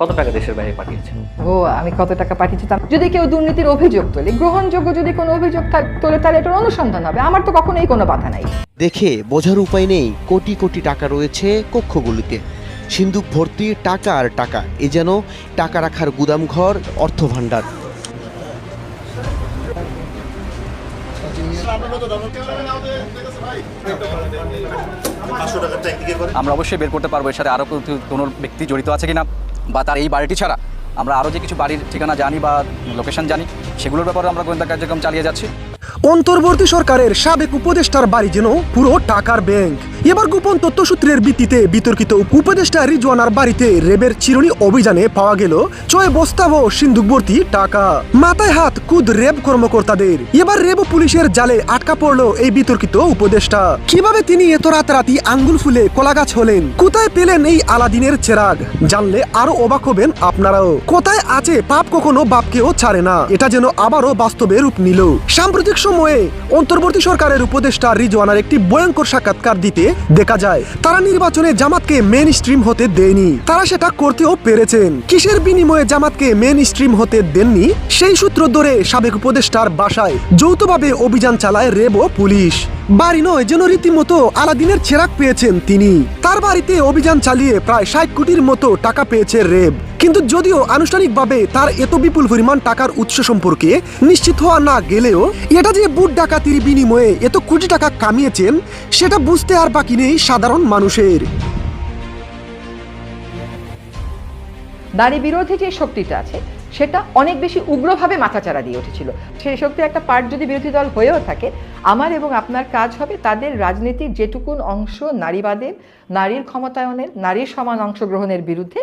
কত টাকা দেশের বাইরে পাঠিয়েছেন? ও আমি কত টাকা পাঠিয়েছিলাম, যদি কেউ দুর্নীতির অভিযোগ তোলে, গ্রহণযোগ্য যদি কোনো অভিযোগ তোলে, তাহলে এটার অনুসন্ধান হবে। আমার তো কখনোই কোনো বাধা নাই। দেখে বোঝার উপায় নেই কোটি কোটি টাকা রয়েছে কক্ষগুলিতে, সিন্দুক ভর্তি টাকা আর টাকা। এ যেন টাকা রাখার গুদামঘর, অর্থভাণ্ডার। আমরা অবশ্যই বের করতে পারবো এর সাথে আরও কোনো ব্যক্তি জড়িত আছে কিনা, বা তার এই বাড়িটি ছাড়া আমরা আরও যে কিছু বাড়ির ঠিকানা জানি বা লোকেশন জানি, সেগুলোর ব্যাপারে আমরা গোয়েন্দা কার্যক্রম চালিয়ে যাচ্ছি। অন্তর্বর্তী সরকারের সাবেক উপদেষ্টার বাড়ি যেন পুরো টাকার ব্যাংক। এবার গোপন তথ্যসূত্রের ভিত্তিতে বিতর্কিত উপদেষ্টা রিজওয়ানার বাড়িতে র্যাবের চিরুনি অভিযানে পাওয়া গেল 6 বস্তা ও সিন্দুক ভর্তি টাকা। মাথায় হাত খুদ র্যাব কর্মকর্তাদের। এবার র্যাব পুলিশের জালে আটকা পড়লো এই বিতর্কিত উপদেষ্টা। কিভাবে তিনি এত রাতারাতি আঙ্গুল ফুলে কলাগাছ হলেন? কোথায় পেলেন এই আলাদিনের চেরাগ? জানলে আরো অবাক হবেন আপনারাও। কোথায় আছে পাপ কখনো বাপকেও ছাড়ে না, এটা যেন আবারও বাস্তবে রূপ নিল। সাম্প্রতিক সময়ে অন্তর্বর্তী সরকারের উপদেষ্টা রিজওয়ানার একটি ভয়ঙ্কর সাক্ষাৎকার দিতে দেখা যায়। তারা নির্বাচনে জামাতকে মেইন স্ট্রিম হতে দেয়নি, তারা সেটা করতেও পেরেছেন। কিসের বিনিময়ে জামাতকে মেইন স্ট্রিম হতে দেননি, সেই সূত্র ধরে সাবেক উপদেষ্টার বাসায় যৌথভাবে অভিযান চালায় র্যাব ও পুলিশ। বাড়ি নয়, যেন রীতিমতো আলাদিনের চেরাগ পেয়েছেন তিনি। তার বাড়িতে অভিযান চালিয়ে প্রায় 60 কোটির মতো টাকা পেয়েছে র্যাব। কিন্তু যদিও আনুষ্ঠানিকভাবে তার এত বিপুল পরিমাণ টাকার উৎস সম্পর্কে নিশ্চিত হওয়া না গেলেও, এটা যে বুট ডাকাতির বিনিময়ে এত কোটি টাকা কামিয়েছেন, সেটা বুঝতে আর বাকি নেই সাধারণ মানুষের। নারী বিরোধী যে শক্তিটা আছে, সেটা অনেক বেশি উগ্রভাবে মাথাচাড়া দিয়ে উঠেছিল। সেই শক্তির একটা পার্ট যদি বিরোধী দল হয়েও থাকে, আমার এবং আপনার কাজ হবে তাদের রাজনীতির যেটুকুন অংশ নারীবাদের, নারীর ক্ষমতায়নের, নারীর সমান অংশগ্রহণের বিরুদ্ধে,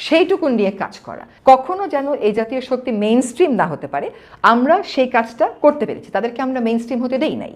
সেইটুকুন নিয়ে কাজ করা। কখনো যেন এই জাতীয় শক্তি মেইন স্ট্রিম না হতে পারে, আমরা সেই কাজটা করতে পেরেছি। তাদেরকে আমরা মেইন স্ট্রিম হতে দেই নাই।